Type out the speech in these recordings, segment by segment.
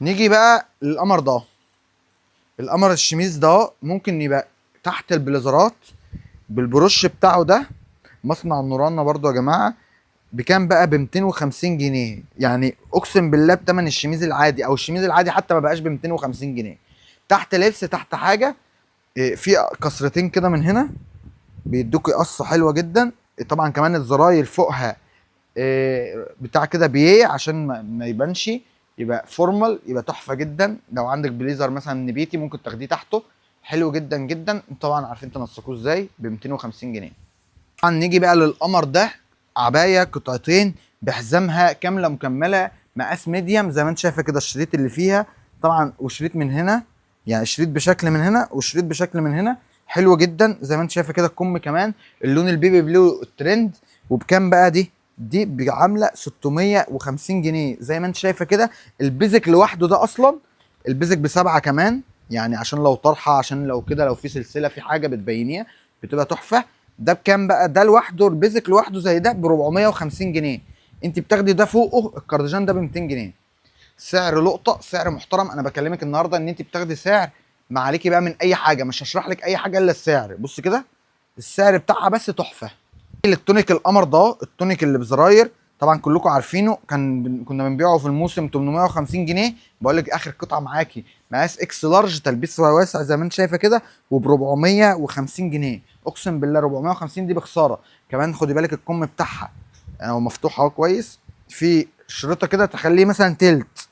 نيجي بقى للقمر ده. القمر الشميز ده ممكن يبقى تحت البليزرات بالبروش بتاعه ده. مصنع نورانا برضو يا جماعه. بكام بقى؟ ب 250 جنيه. يعني اقسم بالله بتمن الشميز العادي، او الشميز العادي حتى ما بقاش ب 250 جنيه. تحت لبس، تحت حاجه. في كسرتين كده من هنا بيدوكي قصه حلوه جدا. طبعا كمان الزراير فوقها بتاع كده بيه عشان ما يبانش، يبقى فورمال، يبقى تحفه جدا. لو عندك بليزر مثلا نبيتي ممكن تاخديه تحته، حلو جدا جدا. طبعا عارفين تنسقوه ازاي ب 250 جنيه. طبعا نيجي بقى للقمر ده. عبايه قطعتين بحزامها كامله مكمله، مقاس ميديم زي ما انت شايفه كده. الشريط اللي فيها طبعا، وشريط من هنا، يعني شريط بشكل من هنا وشريط بشكل من هنا، حلو جدا زي ما انت شايفه كده. الكم كمان اللون البيبي بلو الترند. وبكام بقى دي عامله 650 جنيه زي ما انت شايفه كده. البيزك لوحده ده اصلا البيزك ب7 كمان، يعني عشان لو طرحه، عشان لو كده، لو في سلسله، في حاجه بتبينيها بتبقى تحفه. ده بكام بقى؟ ده لوحده البيزك لوحده زي ده ب 450 جنيه. انت بتاخدي ده فوقه الكارديجان ده ب 200 جنيه. سعر لقطه، سعر محترم. انا بكلمك النهارده ان انت بتاخدي سعر ما عليكي بقى من اي حاجه. مش هشرح لك اي حاجه الا السعر. بص كده، السعر بتاعها بس تحفه. التونيك القمر ده، التونيك اللي بزراير، طبعا كلكم عارفينه. كنا بنبيعه في الموسم 850 جنيه. بقول لك اخر قطعه معاكي مقاس اكس لارج، تلبيس واسع زي ما انت شايفه كده، وب 450 جنيه. اقسم بالله 450 دي بخساره. كمان خدي بالك الكم بتاعها هو مفتوح اهو كويس، في شريطه كده تخليه مثلا تلت،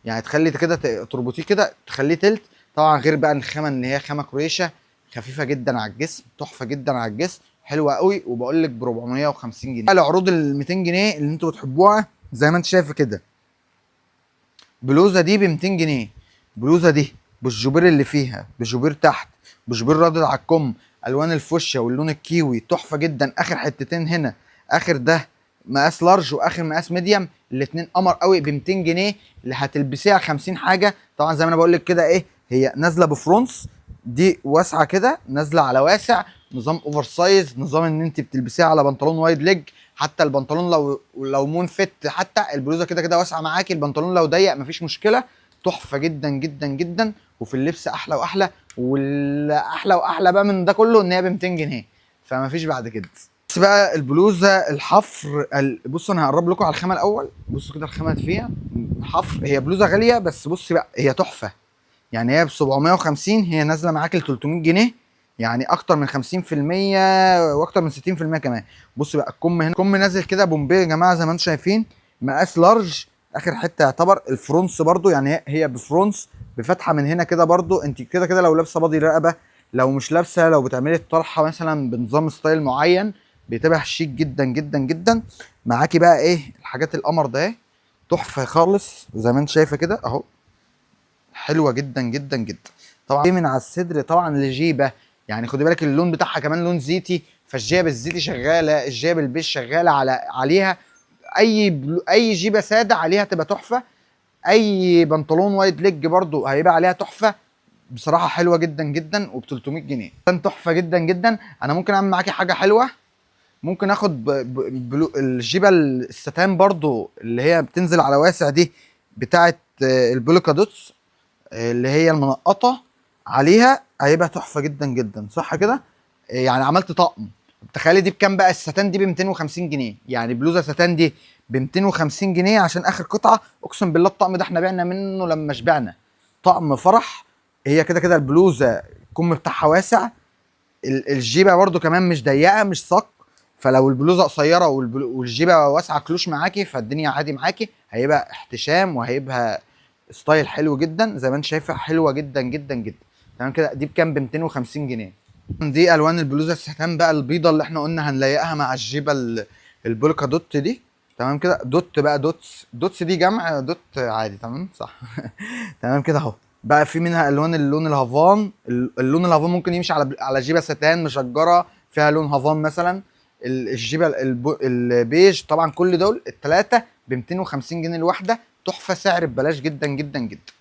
يعني تخلي كده تربطيه كده تخليه تلت. طبعا غير بقى الخامه ان هي خامه كرويشه، خفيفه جدا على الجسم، تحفه جدا على الجسم، حلوه قوي. وبقول لك ب 450 جنيه. العروض ال 200 جنيه اللي انتوا بتحبوها زي ما انت شايف كده. بلوزه دي ب 200 جنيه. بلوزه دي بالجوبير اللي فيها، بالجوبير تحت، بالجوبير رادد على الكم، الوان الفوشيا واللون الكيوي، تحفه جدا. اخر حتتين هنا، اخر ده مقاس لارج واخر مقاس ميديم، الاتنين قمر قوي ب 200 جنيه. اللي هتلبسيها 50 حاجه. طبعا زي ما انا بقول لك كده، ايه هي نازله بفرونس، دي واسعه كده نازله على واسع، نظام اوفر سايز، نظام ان انت بتلبسيها على بنطلون وايد ليج. حتى البنطلون لو مون فيت، حتى البلوزه كده كده واسعه معاكي، البنطلون لو ضيق مفيش مشكله. تحفه جدا جدا جدا. وفي اللبس احلى واحلى. والاحلى واحلى بقى من ده كله ان هي ب 200 جنيه، فما فيش بعد كده. بس بقى البلوزه الحفر بصوا انا هقرب لكم على الخامه الاول. بصوا كده الخامه فيها حفر. هي بلوزه غاليه بس بصي بقى هي تحفه. يعني هي ب 750، هي نازله معاك ل 300 جنيه، يعني اكتر من 50% واكتر من 60% كمان. بص بقى الكم هنا، الكم نازل كده بومبي يا جماعه زي ما انتم شايفين، مقاس لارج. اخر حته يعتبر الفرونس برضو، يعني هي بفرونس بفتحه من هنا كده برضو. انت كده كده لو لابسه باضي رقبه، لو مش لابسه، لو بتعملي الطرحه مثلا بنظام ستايل معين، بتبقى شيك جدا جدا جدا. معاكي بقى ايه الحاجات القمر ده، تحفه خالص زي ما انت شايفه كده اهو، حلوه جدا جدا جدا. طبعا دي من على الصدر طبعا لجيبه، يعني خدي بالك اللون بتاعها كمان لون زيتي، فالجيبه الزيتي شغاله، الجيبه البيج شغاله عليها. اي جيبه ساده عليها تبقى تحفه. اي بنطلون وايد ليج برضو هيبقى عليها تحفه. بصراحه حلوه جدا جدا وب 300 جنيه. كان تحفه جدا جدا. انا ممكن اعمل معاكي حاجه حلوه. ممكن اخد الجيبه الستان برضو اللي هي بتنزل على واسع دي، بتاعه البوليكا دوتس، اللي هي المنقطه عليها، هيبقى تحفه جدا جدا، صح كده؟ يعني عملت طقم. تخيلي دي بكام بقى؟ الستان دي ب 250 جنيه، يعني بلوزه ستان دي ب 250 جنيه عشان اخر قطعه. اقسم بالله الطقم ده احنا بعنا منه لما شبعنا. طقم فرح. هي كده كده البلوزه الكم بتاعها واسع، الجيبه برده كمان مش ضيقه مش صك. فلو البلوزه قصيره والجيبه واسعه كلوش معاكي، فالدنيا عادي معاكي، هيبقى احتشام وهيبقى ستايل حلو جدا زي ما انت شايفه، حلوه جدا جدا جدا. تمام كده. دي بكام؟ ب 250 جنيه. دي الوان البلوزه الستان بقى البيضه اللي احنا قلنا هنلاقيها مع الجيبه البولكا دوت دي. تمام كده. دوت بقى دوتس، دوتس دي جمع دوت عادي، تمام صح. تمام كده اهو. بقى في منها الوان، اللون الهافان، اللون الهافان ممكن يمشي على جيبه ستان مشجره فيها لون هافان مثلا. الجيبه البيج. طبعا كل دول الثلاثه ب 250 جنيه الواحده، تحفه، سعر ببلاش جدا جدا جدا.